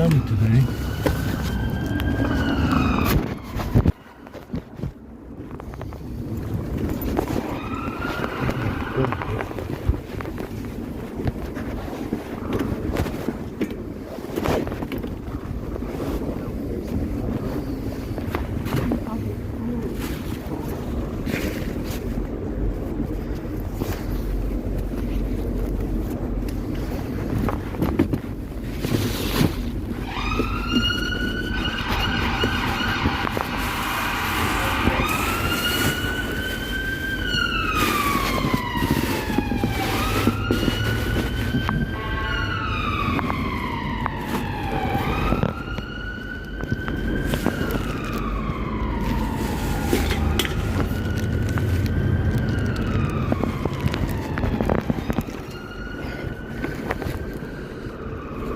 cloudy today.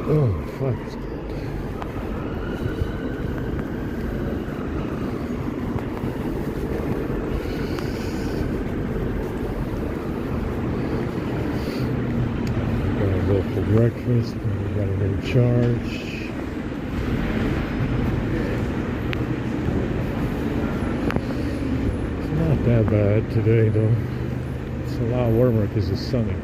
Oh, fuck. Gotta go for breakfast, and we gotta recharge. It's not that bad today, though. It's a lot warmer because it's sunny.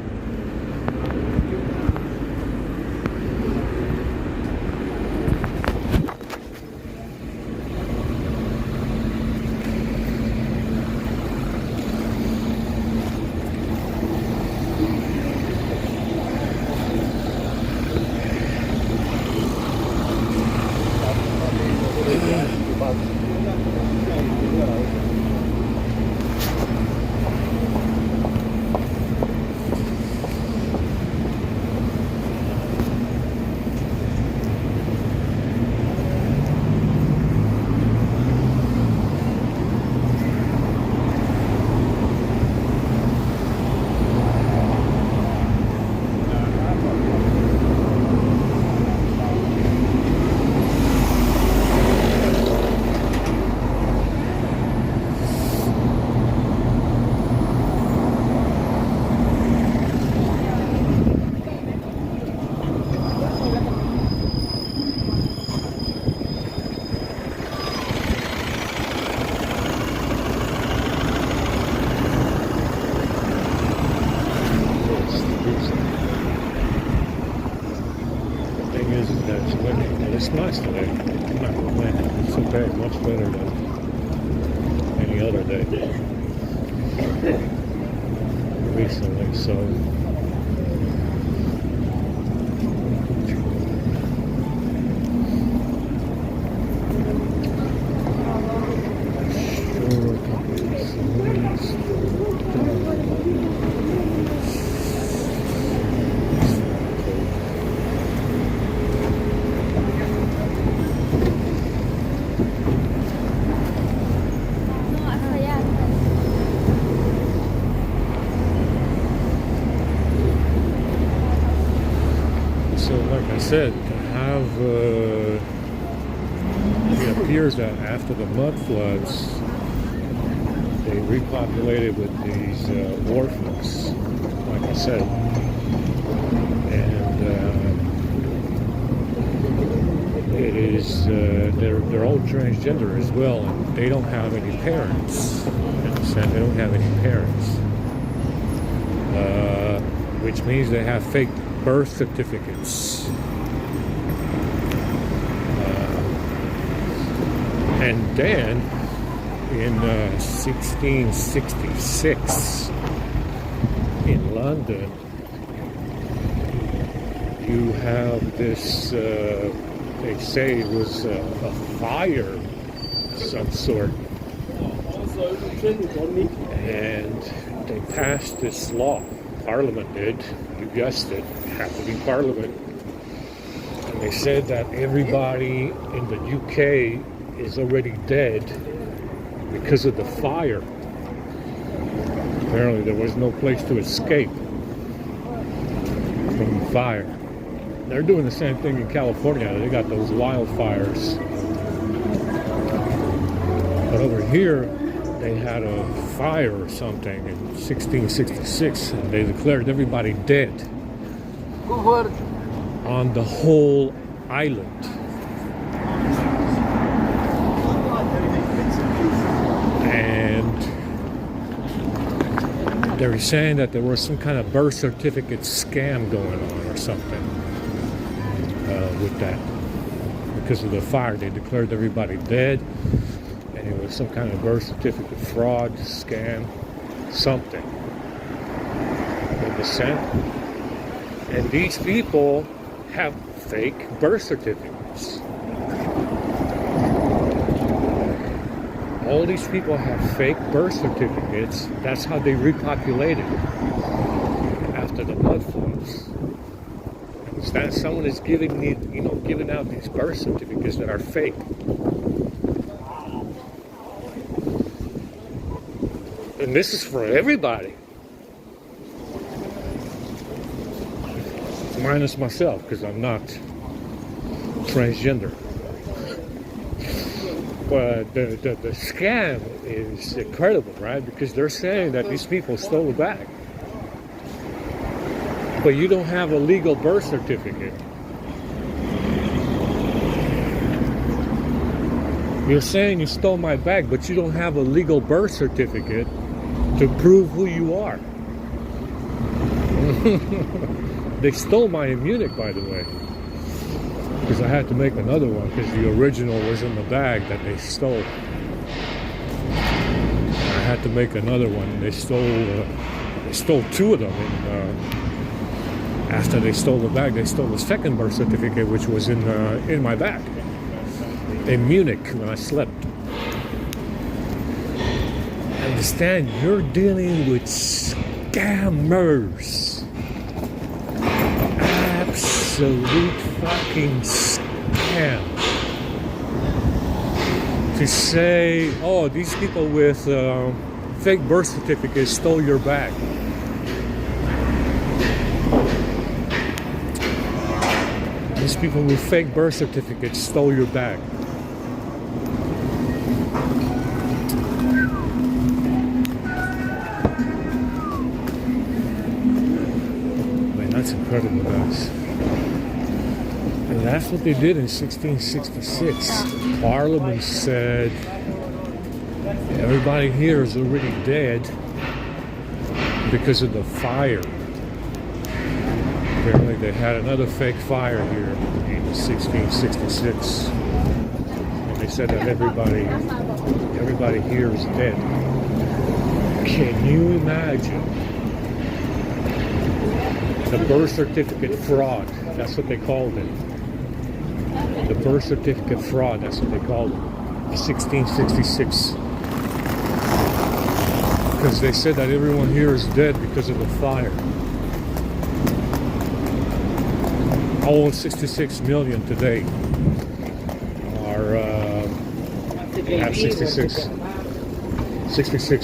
It's nice today. I'm not complaining. It's okay. Much better than any other day recently. So like I said, to have, it appears that after the mud floods, they repopulated with these orphans, like I said, and it is, they're all transgender as well, and they don't have any parents. Understand? They don't have any parents, which means they have fake birth certificates. And then in 1666 in London, you have this, they say it was a fire of some sort, and they passed this law. Parliament did, you guessed it, had to be Parliament. And they said that everybody in the UK is already dead because of the fire. Apparently there was no place to escape from the fire. They're doing the same thing in California. They got those wildfires. But over here, they had a fire or something in 1666, and they declared everybody dead on the whole island. They were saying that there was some kind of birth certificate scam going on or something with that. Because of the fire, they declared everybody dead, and it was some kind of birth certificate fraud, scam, something. You understand? And these people have fake birth certificates. All these people have fake birth certificates. That's how they repopulated after the mud floods. Understand? Someone is giving out these birth certificates that are fake. And this is for everybody. Minus myself, because I'm not transgender. But the scam is incredible, right? Because they're saying that these people stole the bag. But you don't have a legal birth certificate. You're saying you stole my bag, but you don't have a legal birth certificate to prove who you are. They stole my Munich, by the way. Because I had to make another one because the original was in the bag that they stole. I had to make another one. They stole two of them. And after they stole the bag, they stole the second birth certificate, which was in my bag in Munich when I slept. Understand? You're dealing with scammers. Absolute fucking scam. To say, oh, these people with fake birth certificates stole your bag. These people with fake birth certificates stole your bag. Man, that's incredible, guys. And that's what they did in 1666. Parliament said everybody here is already dead because of the fire. Apparently they had another fake fire here in 1666. And they said that everybody here is dead. Can you imagine? The birth certificate fraud, that's what they called it. The birth certificate fraud, that's what they called it. 1666. Because they said that everyone here is dead because of the fire. All 66 million today have 66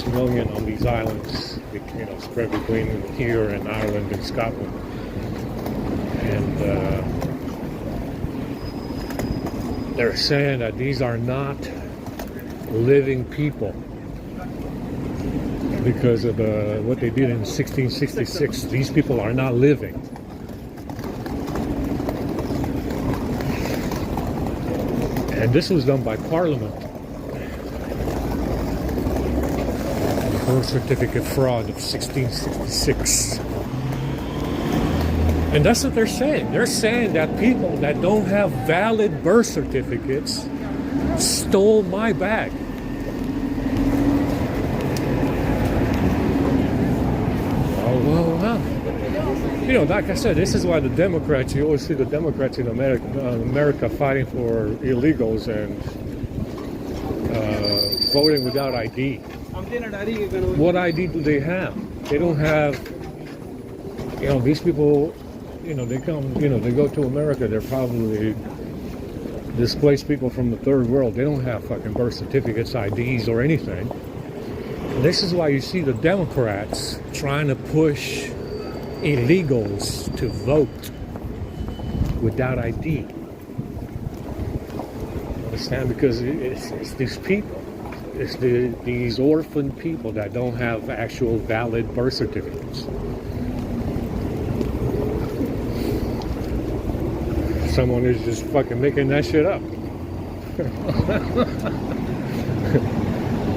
million on these islands, spread between here and Ireland and Scotland. And they're saying that these are not living people because of what they did in 1666. These people are not living. And this was done by Parliament. The birth certificate fraud of 1666. And that's what they're saying. They're saying that people that don't have valid birth certificates stole my bag. Well. Like I said, this is why the Democrats, you always see the Democrats in America fighting for illegals and voting without ID. What ID do they have? They don't have, these people, they come, they go to America, they're probably displaced people from the third world. They don't have fucking birth certificates, IDs, or anything. And this is why you see the Democrats trying to push illegals to vote without ID. Understand? Because it's these people. It's these orphan people that don't have actual valid birth certificates. Someone is just fucking making that shit up.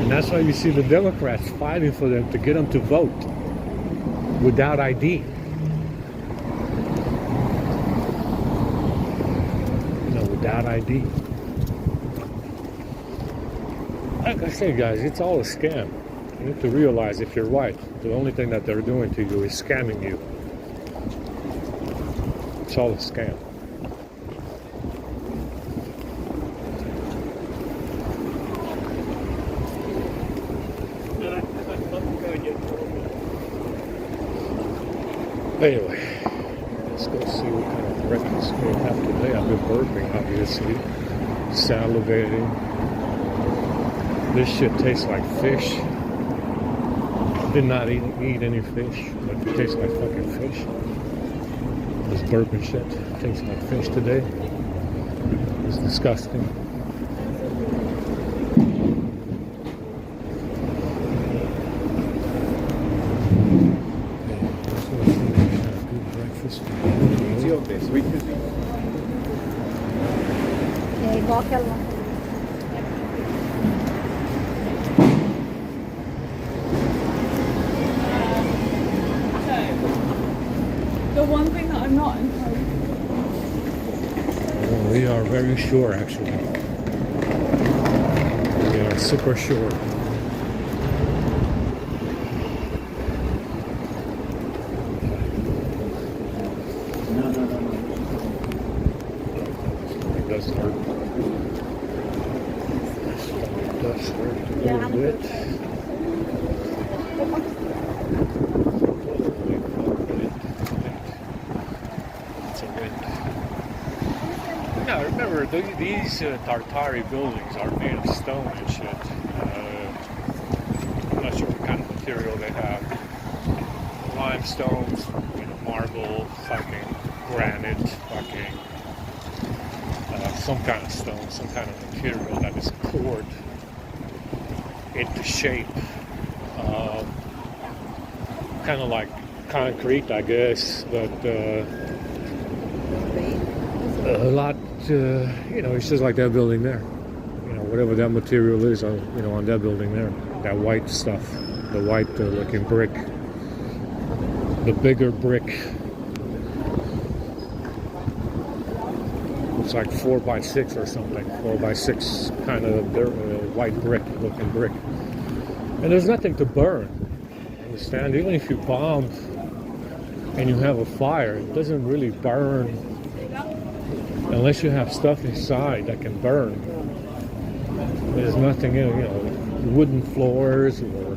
And that's why you see the Democrats fighting for them to get them to vote. without ID. Without ID. Like I say, guys, it's all a scam. You need to realize, if you're white, the only thing that they're doing to you is scamming you. It's all a scam. Anyway, let's go see what kind of breakfast we have today. I've been burping, obviously, salivating. This shit tastes like fish. Did not eat any fish, but it tastes like fucking fish. This burping shit tastes like fish today. It's disgusting. É igual aquela. The one thing that I'm not entirely Well, we are very sure, actually. We are super sure. It does hurt. It does hurt a little bit. It's a wind. Now remember, these Tartari buildings are made of stone and shit. I'm not sure what kind of material they have. Limestone, marble, fucking granite, fucking some kind of stone, some kind of material that is poured into shape. Kind of like concrete, I guess, but a lot, it's just like that building there. Whatever that material is on that building there, that white stuff, the white looking brick, the bigger brick. It's like 4x6 or something, 4x6 kind of white brick looking brick. And there's nothing to burn. Understand? Even if you bomb and you have a fire, it doesn't really burn unless you have stuff inside that can burn. There's nothing in wooden floors, or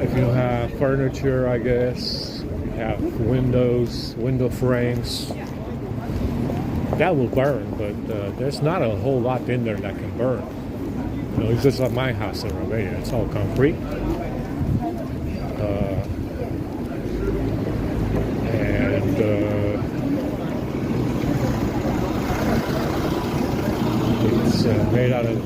if you have furniture, I guess, you have window frames, that will burn, but there's not a whole lot in there that can burn. It's just like my house in Romania. It's all concrete. It's made out of,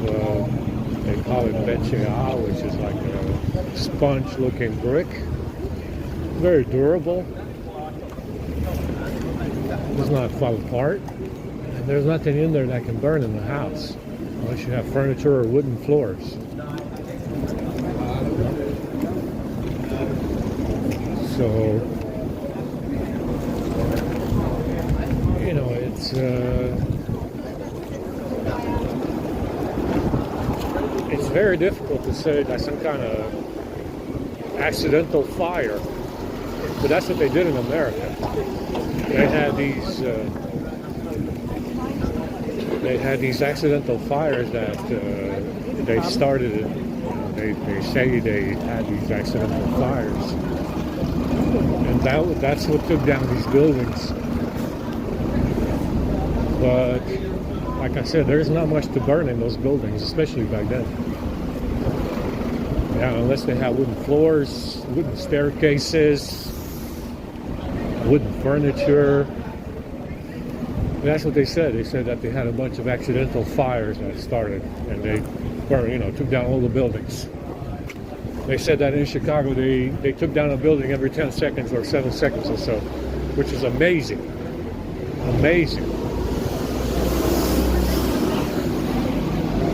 they call it BCA, which is like a sponge-looking brick. Very durable. Does not fall apart. And there's nothing in there that can burn in the house, unless you have furniture or wooden floors. So, it's very difficult to say that's some kind of accidental fire, but that's what they did in America. They had these accidental fires that they started. They say they had these accidental fires, and that's what took down these buildings. But like I said, there's not much to burn in those buildings, especially back then. Yeah, unless they have wooden floors, wooden staircases, wooden furniture. That's what they said. They said that they had a bunch of accidental fires that started, and they burned, took down all the buildings. They said that in Chicago, they took down a building every 10 seconds or 7 seconds or so, which is amazing. Amazing.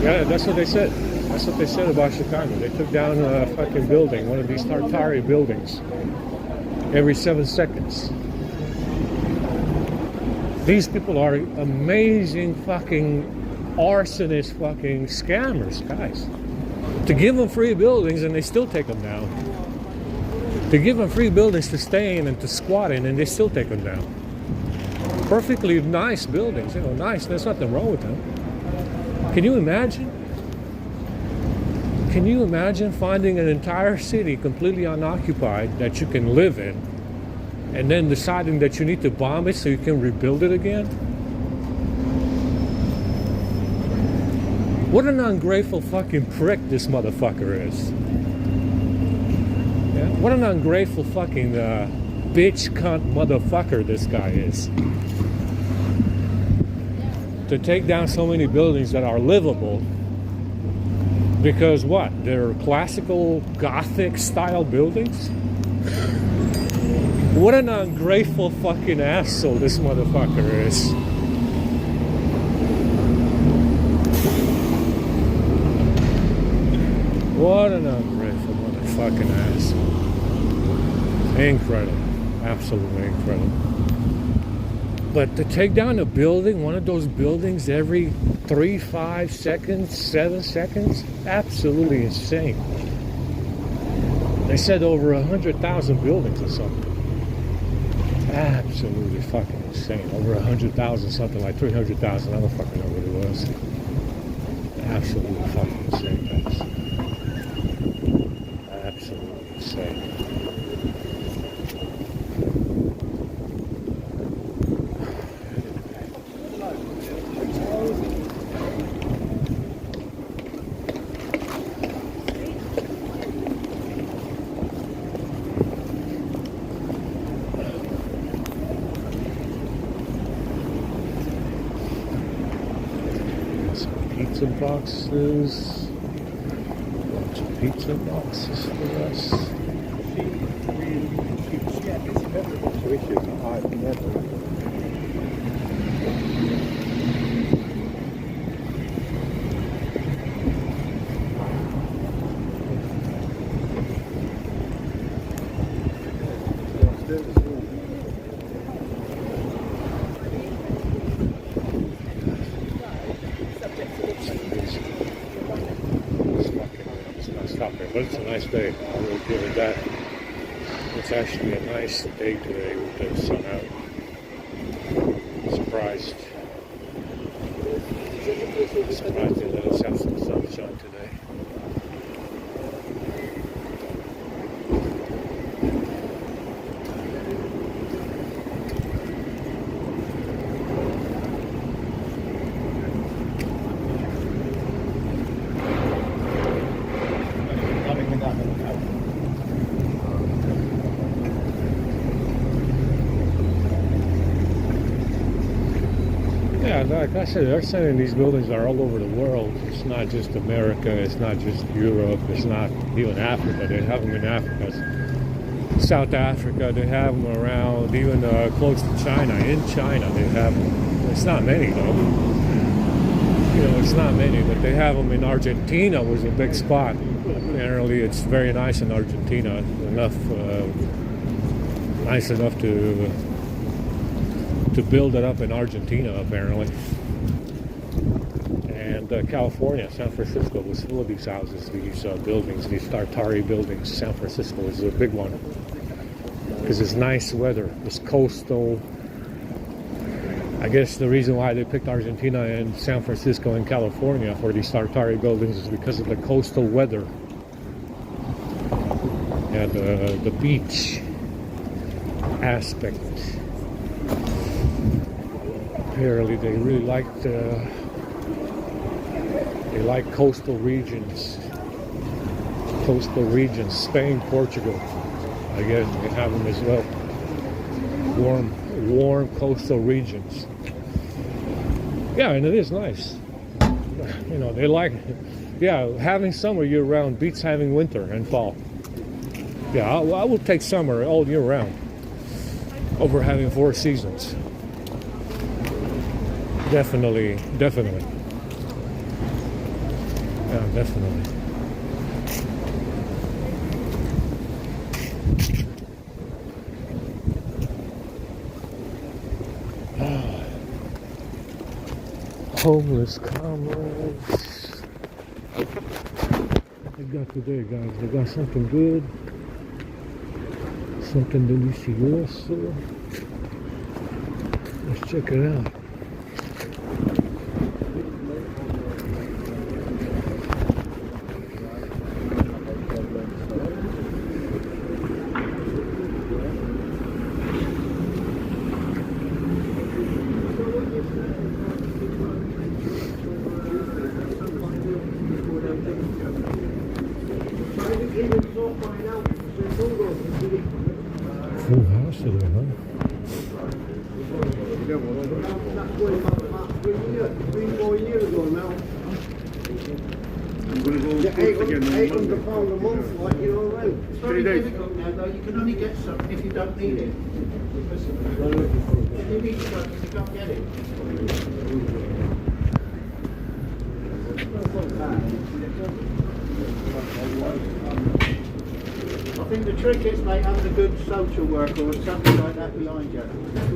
Yeah, that's what they said. That's what they said about Chicago. They took down a fucking building, one of these Tartari buildings, every 7 seconds. These people are amazing fucking arsonist fucking scammers, guys. To give them free buildings and they still take them down. To give them free buildings to stay in and to squat in and they still take them down. Perfectly nice buildings, you know, nice. There's nothing wrong with them. Can you imagine? Can you imagine finding an entire city completely unoccupied that you can live in and then deciding that you need to bomb it so you can rebuild it again? What an ungrateful fucking prick this motherfucker is. Yeah? What an ungrateful fucking bitch cunt motherfucker this guy is. To take down so many buildings that are livable because what? They're classical Gothic style buildings? What an ungrateful fucking asshole this motherfucker is. What an ungrateful motherfucking asshole. Incredible. Absolutely incredible. But to take down a building, one of those buildings every 3, 5 seconds, 7 seconds, absolutely insane. They said over 100,000 buildings or something. Absolutely fucking insane. Over 100,000, something like 300,000. I don't fucking know what it was. Absolutely fucking insane, guys. Absolutely insane. Pizza boxes. Bunch of pizza boxes for us. But it's a nice day. I will give it that. It's actually a nice day today with the sun out. Surprised. Surprised they let us have some sunshine today. Yeah, like I said, they're saying these buildings are all over the world. It's not just America, it's not just Europe, it's not even Africa. They have them in Africa, South Africa, they have them around even close to China. In China, they have them. It's not many though. You know, it's not many, but they have them in Argentina, was a big spot. Apparently, it's very nice in Argentina. Nice enough to build it up in Argentina, apparently. And California, San Francisco was full of these houses, these buildings, these Tartari buildings. San Francisco is a big one because it's nice weather. It's coastal. I guess the reason why they picked Argentina and San Francisco and California for these Tartari buildings is because of the coastal weather and the beach aspect. Apparently, they really like coastal regions. Coastal regions, Spain, Portugal. I guess they have them as well. Warm coastal regions. Yeah, and it is nice. You know, they like. Yeah, having summer year round beats having winter and fall. Yeah, I will take summer all year round over having 4 seasons. Definitely. Yeah, definitely. Homeless comrades. I got today, guys. I got something good. Something delicioso. Let's check it out. Full house today, huh? 3-4 years ago now. I'm going to go Yeah, again on Monday. £800 a month, like, you know, right? It's very 3 days. difficult now, though. You can only get something if you don't need it. If you need something, you can't get it. I think the trick is, mate, having a good social worker or something like that behind you.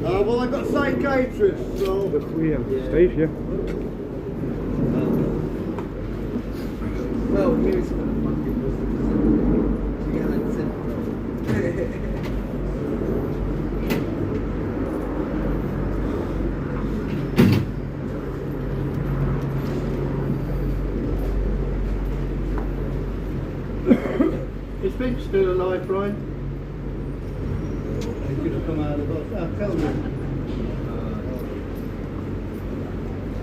Well, I've got psychiatrists, so... Steve, yeah. Well, here's what Is Vince still alive, Brian? He could have come out of the bus. Tell me.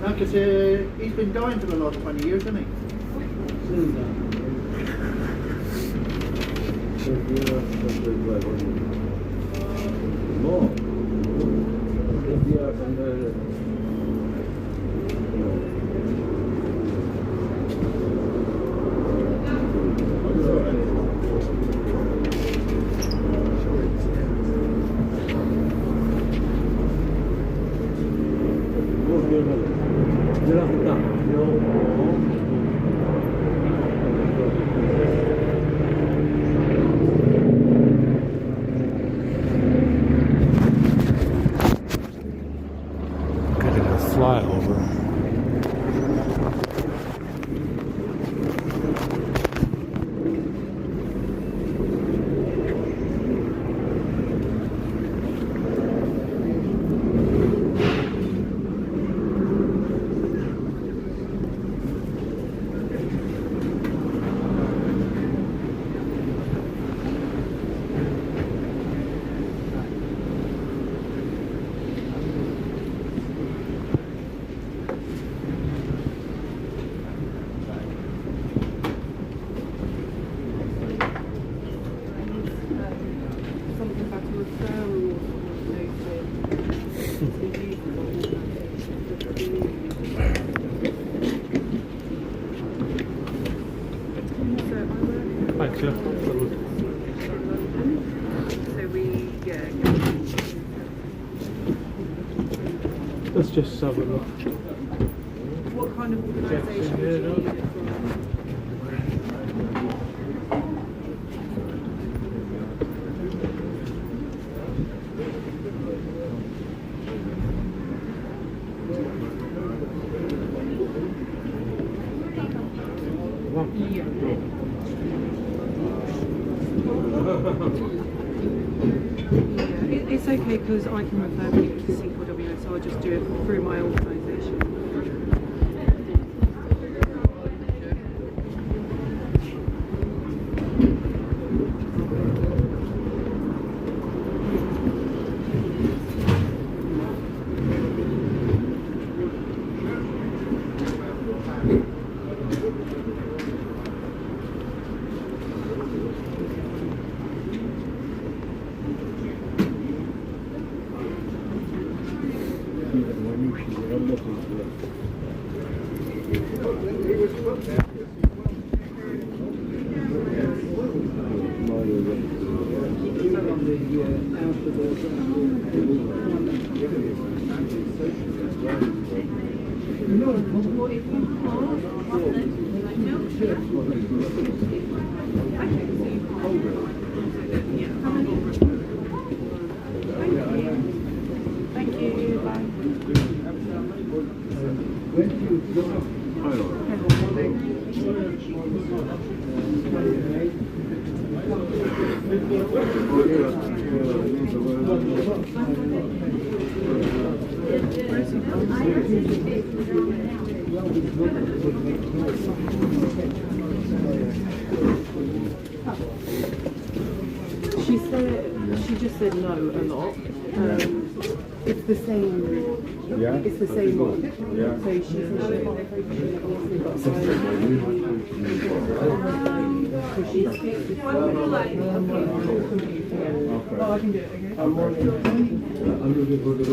No, because he's been dying for the last 20 years, hasn't he? Getting a flyover. Something about a referral or Thanks, yeah. So we, yeah. Let's just have a look. What kind of organisation would you need it from? It's okay because I can refer people to C4WS, so I'll just do it through my organisation. Thank you. Bye. She just said no a lot. It's the same. Yeah. It's the same one. Yeah. So she said oh, I can do it. Okay. I'm looking for the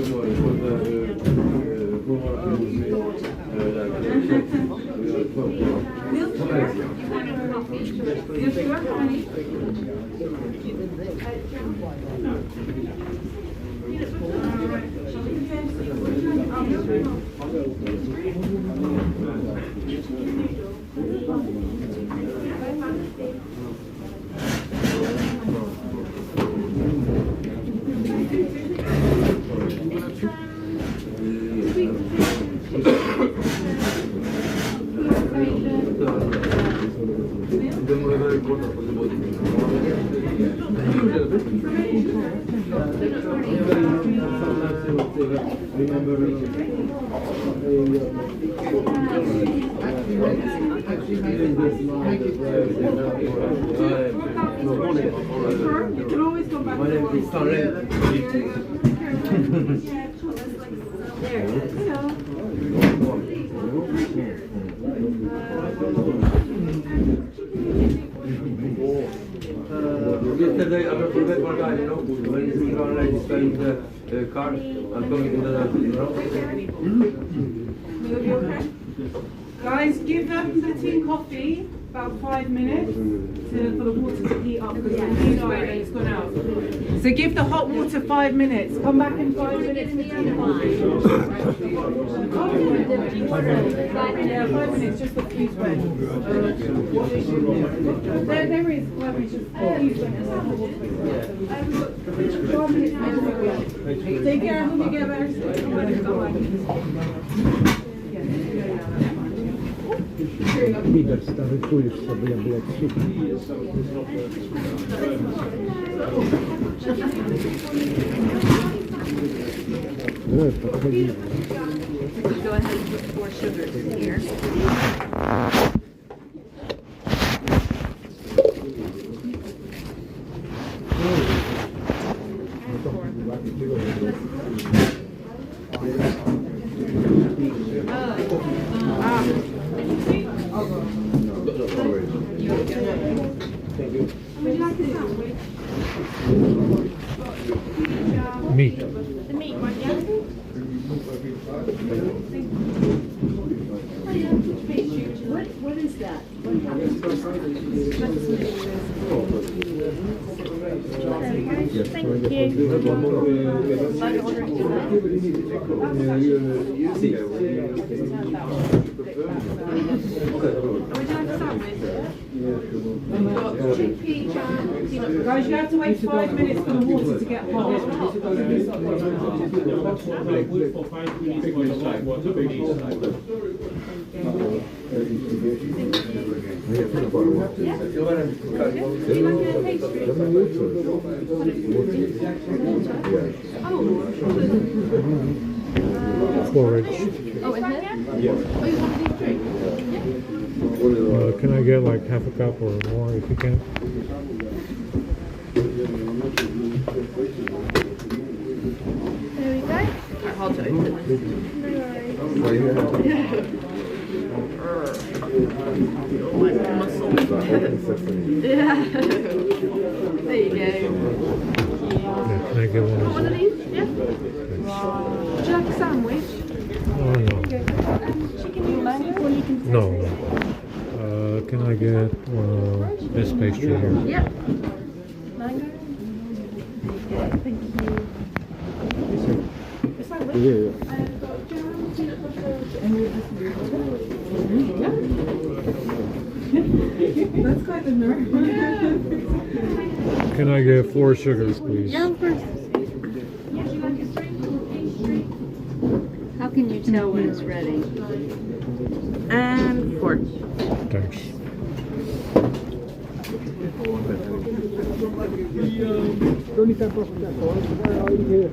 You can always go back. Yesterday, I forgot one guy, you know, when he's online displaying the card, I'm coming into the, Will you okay? Guys, give them the tea and coffee about 5 minutes for the water to heat up because when you know it's gone out. So give the hot water 5 minutes. Come back in 5 minutes. Yeah, 5 minutes, just a few sweats. There is, well, we just a few sweats. 5 minutes. Take care, I hope you get better. Widać, starykujesz sobie, jakby jak super. Go ahead and put 4 sugars in here. Meat. The meat one, yeah? What is that? Thank Guys, you have to wait 5 minutes for the water to get hot. Porridge. Oh, is it? Yeah. Oh, you want these drinks? Can I get like half a cup or more if you can? There we go. Alright, hard to open this. No worries. Oh, my muscle. Yeah. There you go. Yeah, can I get one of One of those? these? Yeah. Would you like a sandwich? Oh, no. Chicken and mango? Or you can No. Can I get this pastry here? Yep. Mango? Thank you. That's quite the nerve. Can I get 4 sugars, please? Yeah, of course. How can you tell when it's ready? And 4. Thanks. Don't need that proper tempo. Where are you here?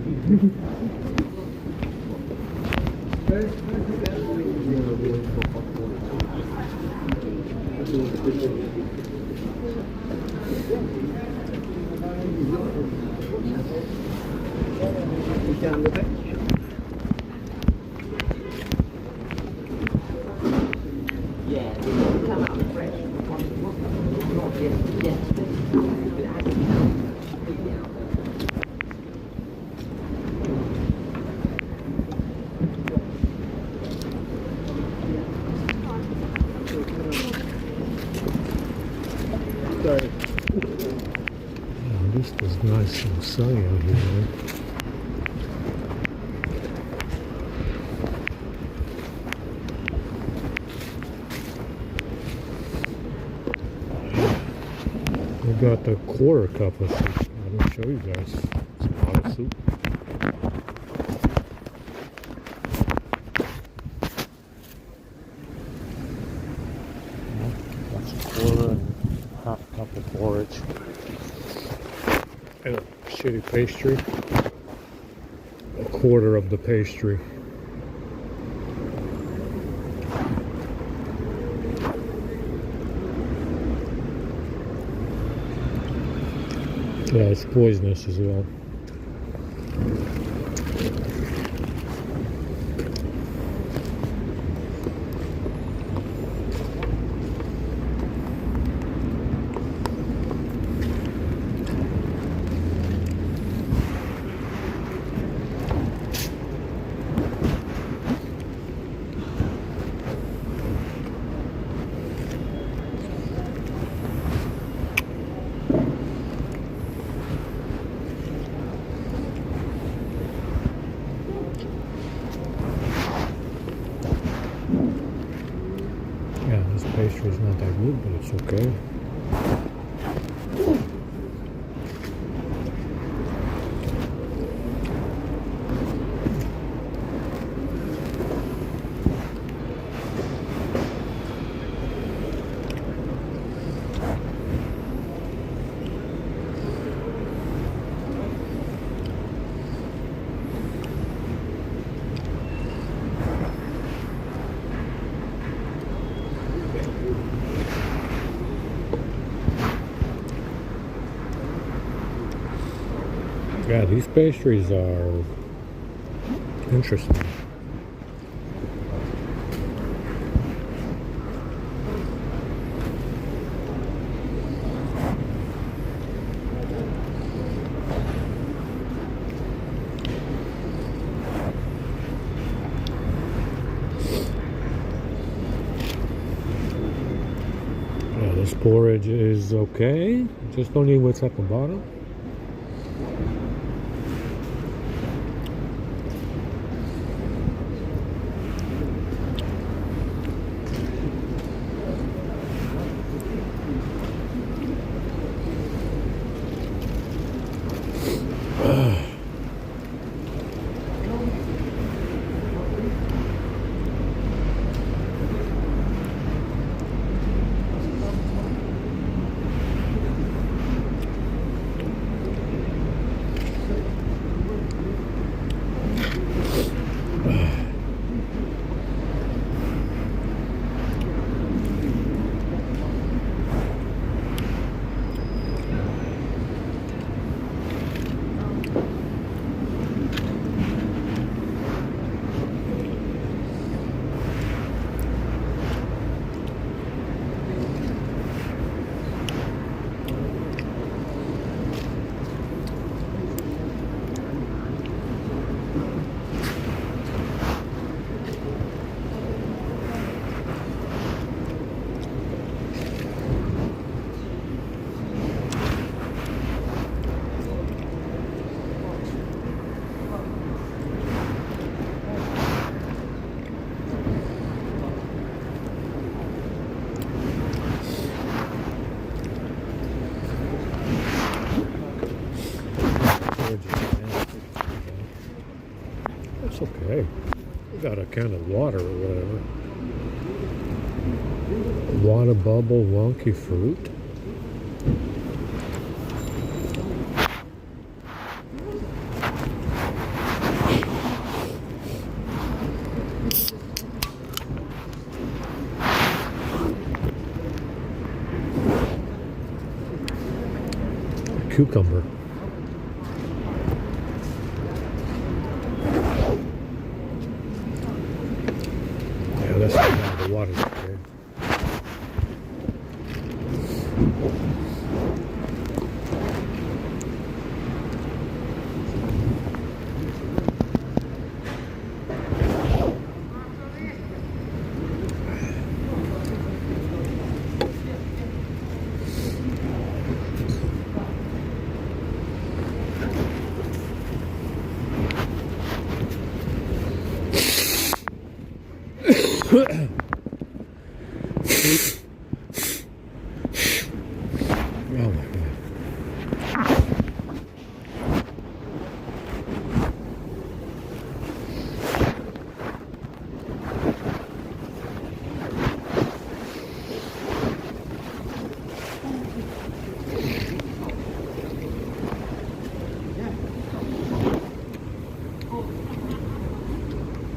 Sorry. Oh, this was nice and sunny out here, man. We got the quarter cup of soup. I'm gonna show you guys. It's a lot of soup. That's a quarter and half a cup of porridge. And a shitty pastry. A quarter of the pastry. Yeah, it's poisonous as well. Yeah, this pastry is not that good, but it's okay. Yeah, these pastries are interesting. Yeah, this porridge is okay. Just don't eat what's at the bottom. storage is nasty. That's okay. We got a can of water or whatever. Water bubble wonky fruit. Cucumber. Yeah, that's not the water. Okay. Oh my God.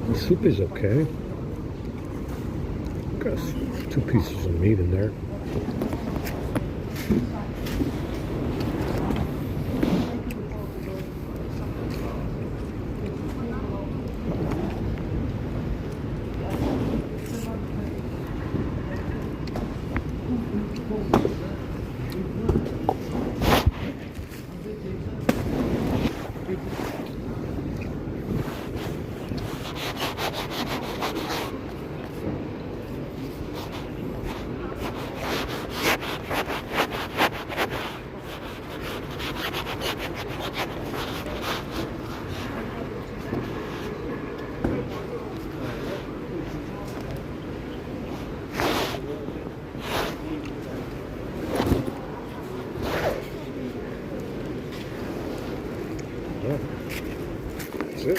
The soup is okay. Got 2 pieces of meat in there. Yeah. That's it.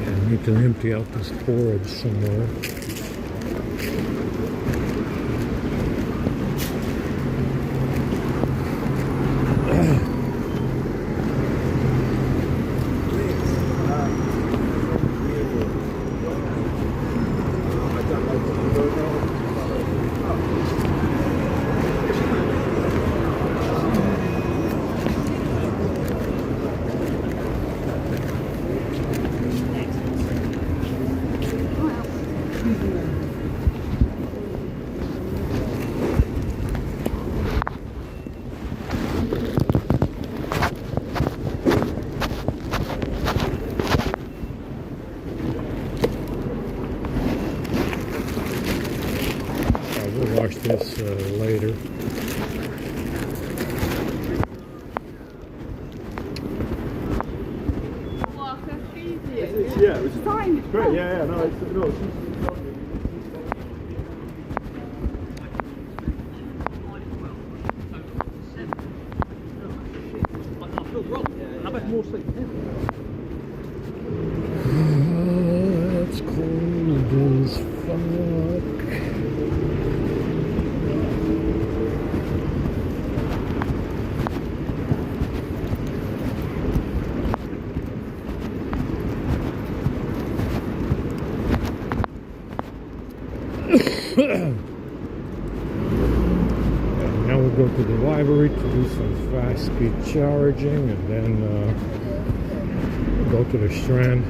I need to empty out this porridge somewhere. We'll wash this later. Yeah, it's fine. It's great. Yeah, no, it's It's cold as fuck. Now we'll go to the library to do some fast speed charging, and then go to the Strand.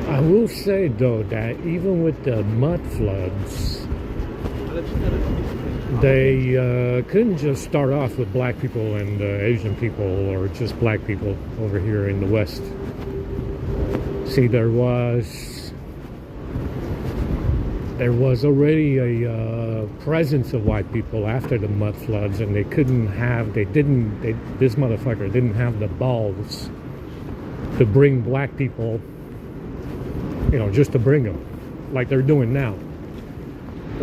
I will say though that even with the mud floods, they couldn't just start off with black people and Asian people, or just black people over here in the West. See, there was already a presence of white people after the mud floods, and this motherfucker didn't have the balls to bring black people, just to bring them, like they're doing now,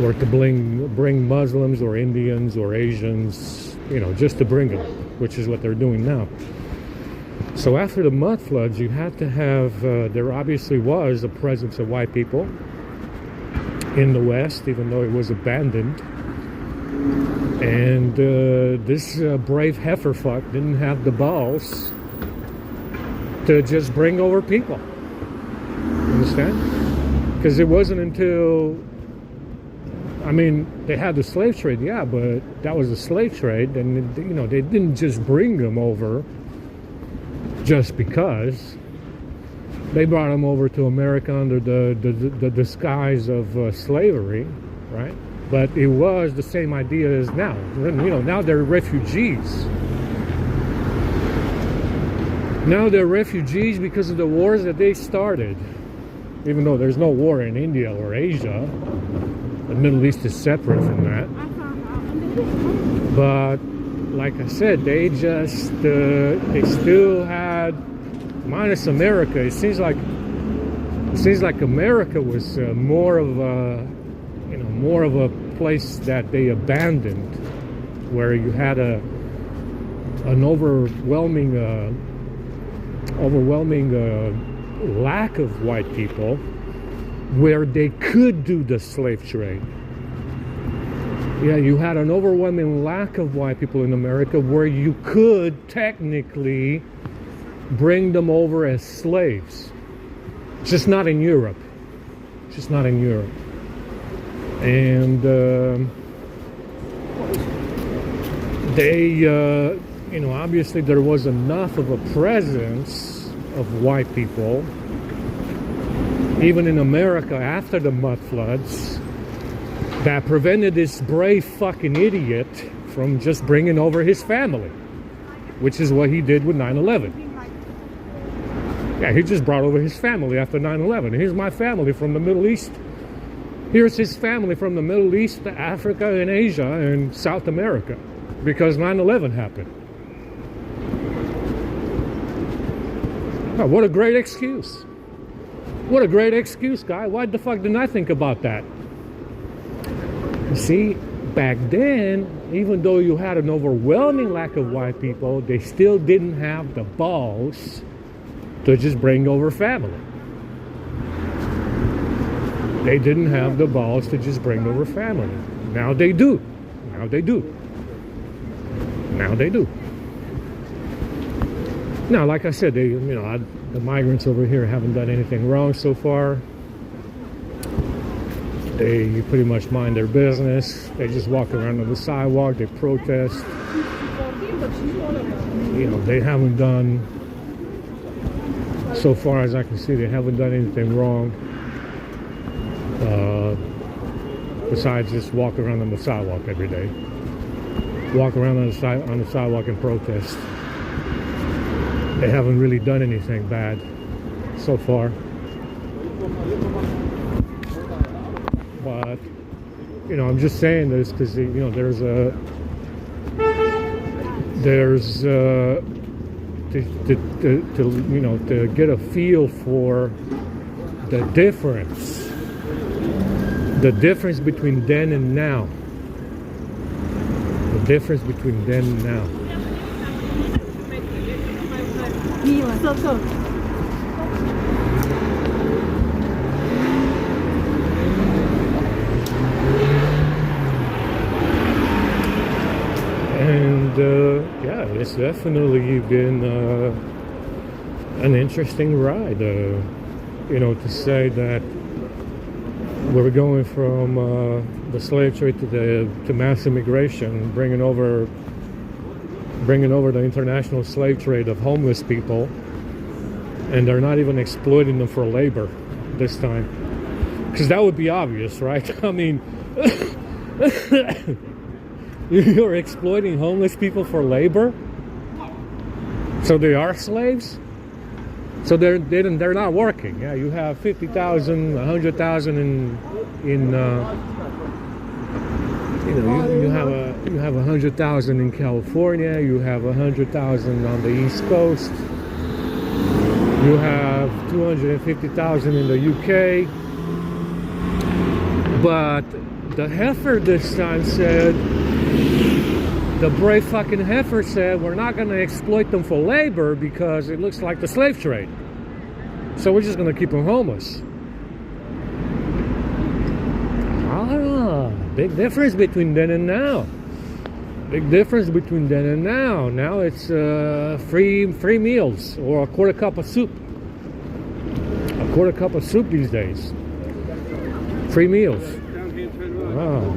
or to bring Muslims or Indians or Asians, just to bring them, which is what they're doing now. So after the mud floods, you had to have, there obviously was a presence of white people in the West, even though it was abandoned. And this brave heiferfuck didn't have the balls to just bring over people. Understand? Because it wasn't until, they had the slave trade, yeah, but that was a slave trade, and they didn't just bring them over just because. They brought them over to America under the disguise of slavery, right? But it was the same idea as now. Now they're refugees. Now they're refugees because of the wars that they started. Even though there's no war in India or Asia, the Middle East is separate from that. But like I said, they still had, minus America. It seems like America was more of a place that they abandoned, where you had an overwhelming lack of white people, where they could do the slave trade. Yeah, you had an overwhelming lack of white people in America where you could technically bring them over as slaves. Just not in Europe. Just not in Europe. And obviously there was enough of a presence of white people, even in America after the mud floods, that prevented this brave fucking idiot from just bringing over his family, which is what he did with 9/11. Yeah, he just brought over his family after 9/11. Here's my family from the Middle East. Here's his family from the Middle East, Africa, and Asia, and South America, because 9/11 happened. Oh, what a great excuse. What a great excuse, guy. Why the fuck didn't I think about that? You see, back then, even though you had an overwhelming lack of white people, they still didn't have the balls to just bring over family. They didn't have the balls to just bring over family. Now they do. Now they do. Now they do. Now, like I said, the migrants over here haven't done anything wrong so far. They pretty much mind their business. They just walk around on the sidewalk. They protest. They haven't done, so far as I can see, they haven't done anything wrong. Besides just walk around on the sidewalk every day. Walk around on the sidewalk and protest. They haven't really done anything bad so far. But, I'm just saying this because, to get a feel for the difference between then and now. difference between then and now. And yeah, it's definitely been an interesting ride. You know, to say that we're going from the slave trade to mass immigration, bringing over the international slave trade of homeless people, and they're not even exploiting them for labor this time, because that would be obvious, right? I mean, you're exploiting homeless people for labor, so they are slaves. So they're not working. Yeah, you have 50,000, 100,000 in you know, you have 100,000 in California. You have 100,000 on the East Coast. You have 250,000 in the UK. But the heifer this time said, the brave fucking heifer said, we're not going to exploit them for labor because it looks like the slave trade. So we're just going to keep them homeless. Ah, big difference between then and now. Big difference between then and now. Now it's free meals or a quarter cup of soup. A quarter cup of soup these days. Free meals. Wow.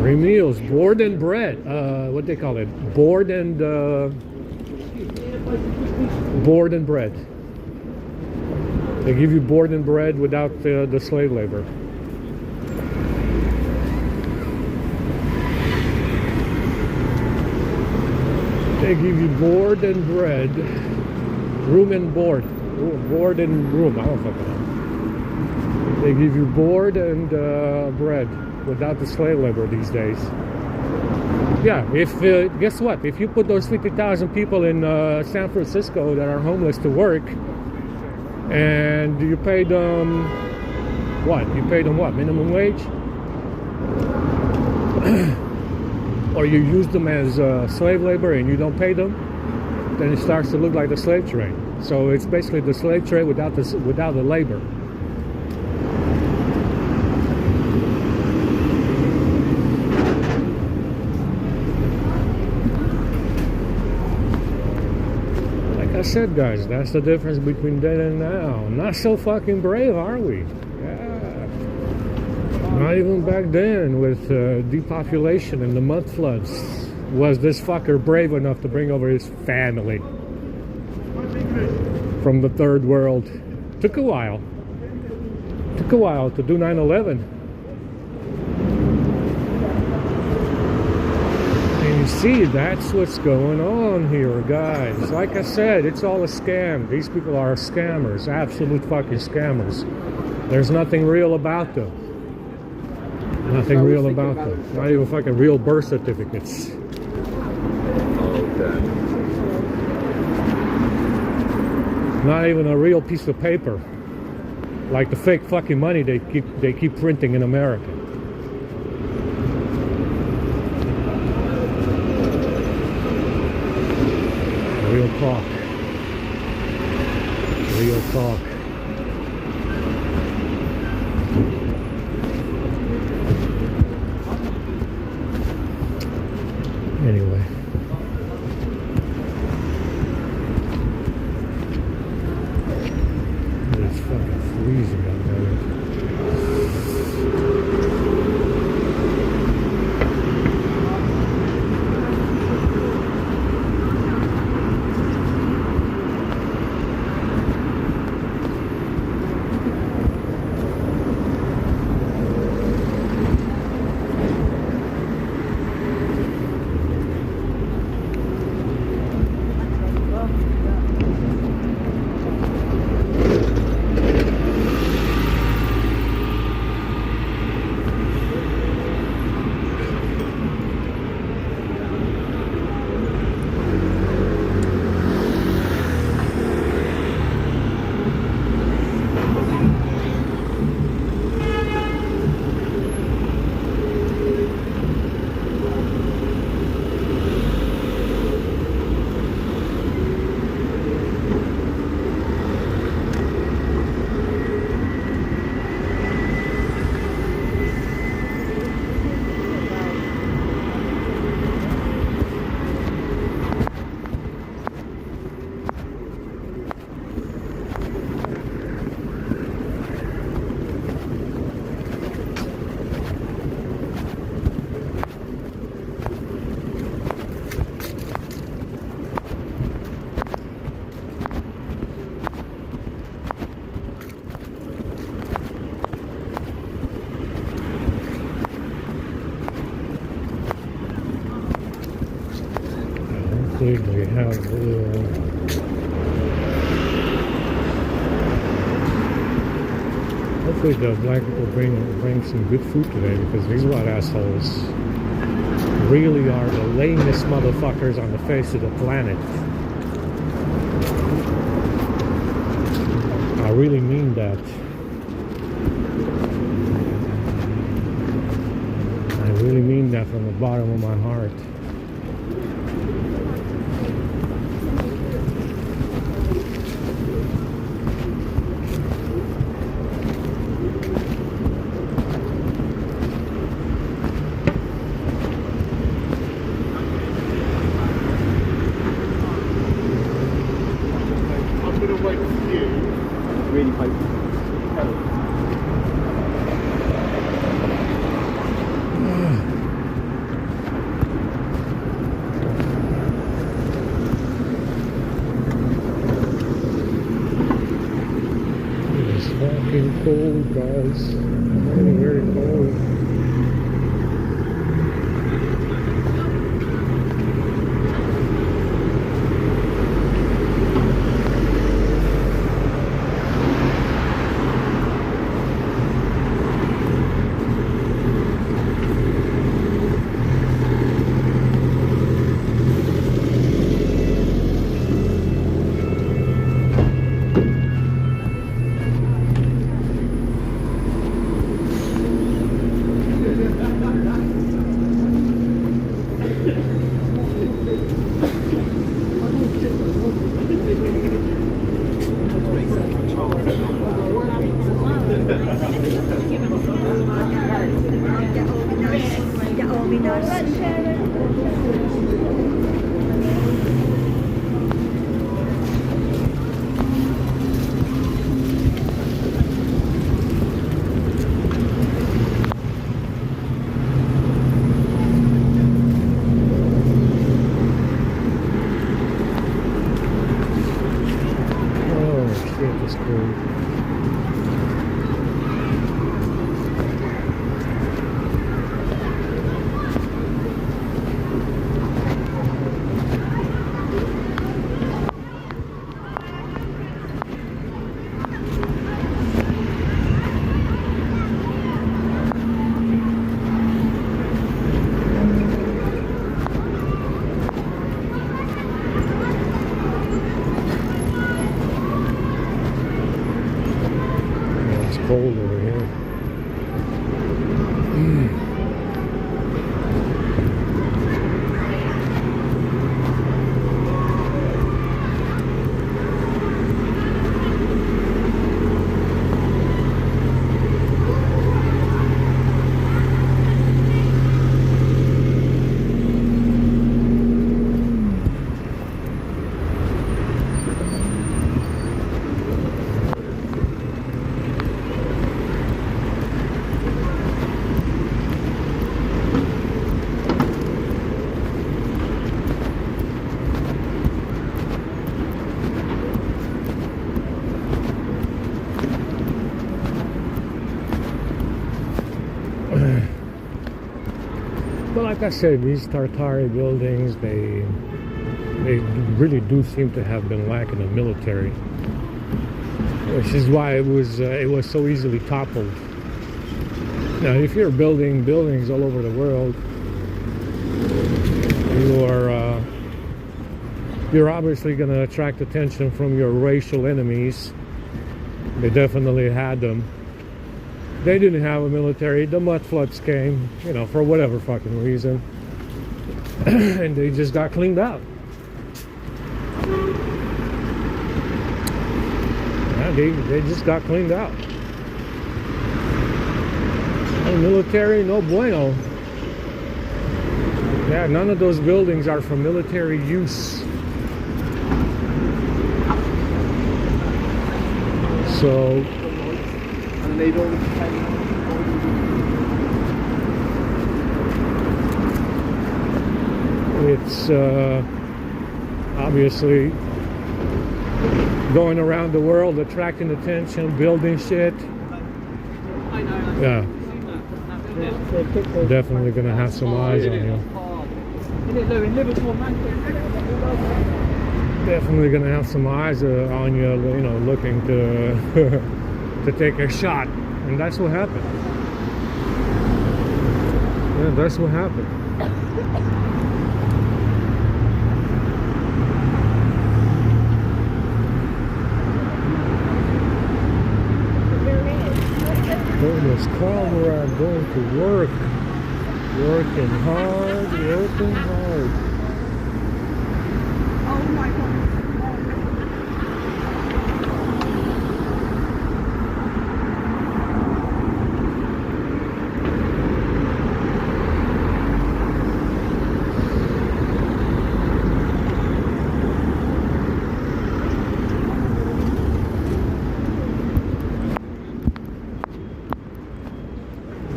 Free meals, board and bread. What they call it? Board and bread. They give you board and bread without the slave labor. They give you board and bread, room and board, board and room. I don't fucking know. They give you board and bread without the slave labor these days. Yeah, if guess what? If you put those 50,000 people in San Francisco that are homeless to work, and you pay them what? You pay them what? Minimum wage? Or you use them as slave labor and you don't pay them, then it starts to look like the slave trade. So it's basically the slave trade without the labor. Like I said, guys, that's the difference between then and now. Not so fucking brave, are we? Not even back then with depopulation and the mud floods was this fucker brave enough to bring over his family from the third world. Took a while. Took a while to do 9/11. And you see, that's what's going on here, guys. Like I said, it's all a scam. These people are scammers, absolute fucking scammers. There's nothing real about them. Nothing real about them. Not even fucking real birth certificates. Okay. Not even a real piece of paper. Like the fake fucking money they keep printing in America. Real talk. Real talk. Anyway. It's fucking freezing out there. Hopefully they have a little. Hopefully the black people bring some good food today, because these white assholes really are the lamest motherfuckers on the face of the planet. I really mean that. I really mean that from the bottom of my heart. I'm going to wait for you. Really hope. It's fucking cold, guys. Very, very cold. Get all me nice. Oh shit, it's cold. Yeah, it's cold over here. But like I said, these Tartari buildings, they really do seem to have been lacking the military, which is why it was so easily toppled. Now, if you're building buildings all over the world, you're obviously going to attract attention from your racial enemies. They definitely had them. They didn't have a military. The mud floods came, for whatever fucking reason, and they just got cleaned out. Yeah, they just got cleaned out. No military, no bueno. Yeah, none of those buildings are for military use. So And they don't pay. it's obviously going around the world, attracting attention, building shit. Yeah, definitely gonna have some eyes on you. Definitely gonna have some eyes on you, you know, looking to to take a shot, and that's what happened. Yeah, that's what happened. In this car where I'm going to work, working hard. Oh my god.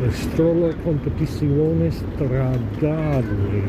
Le strolle competizioni stradali.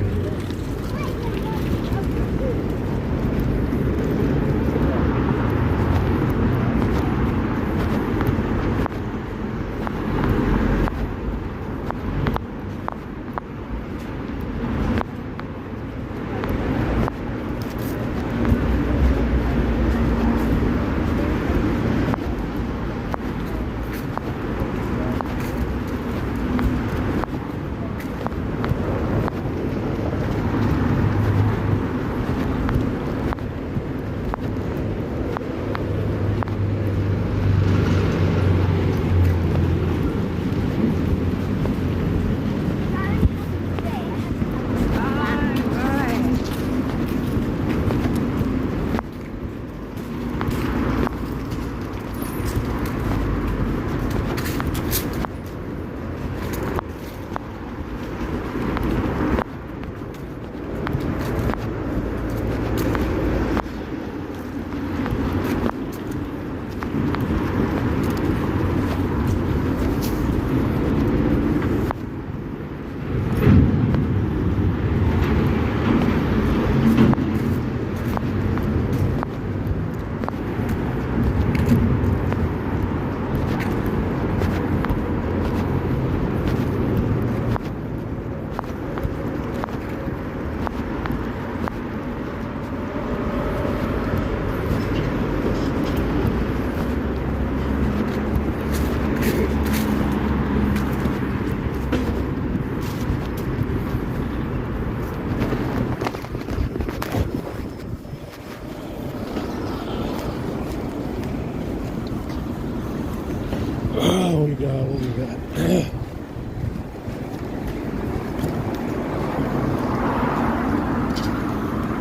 What we got?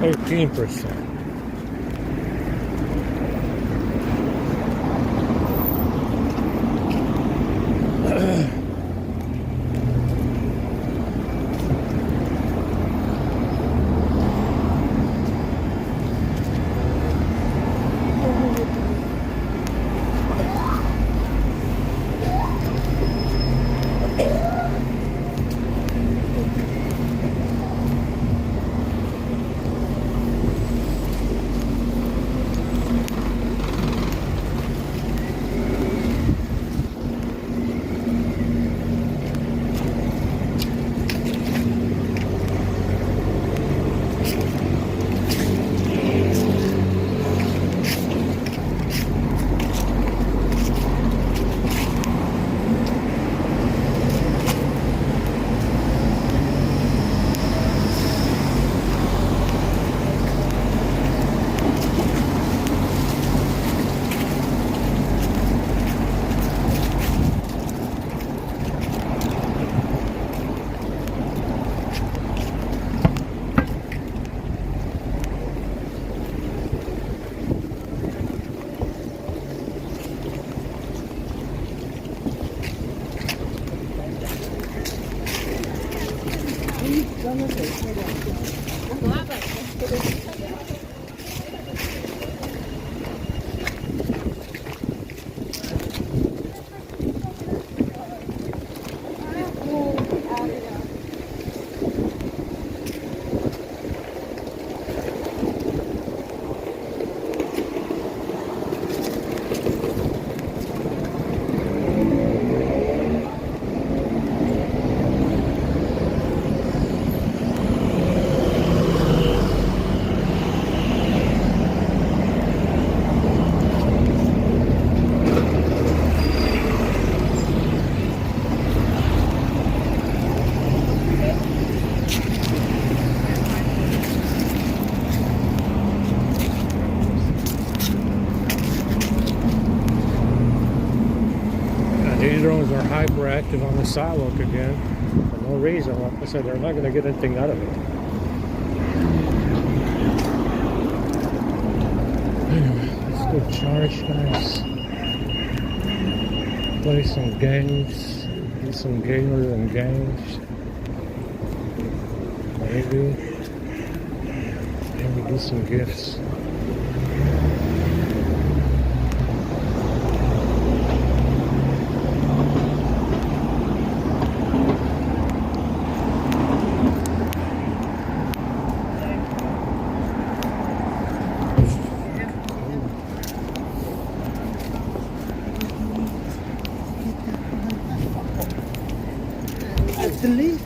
18%. rhododendrons are hyperactive on the sidewalk again for no reason. Like I said, they're not going to get anything out of it. Anyway, let's go charge, guys. Play some games. Do some gamers and games. Maybe do some gifts. Delete.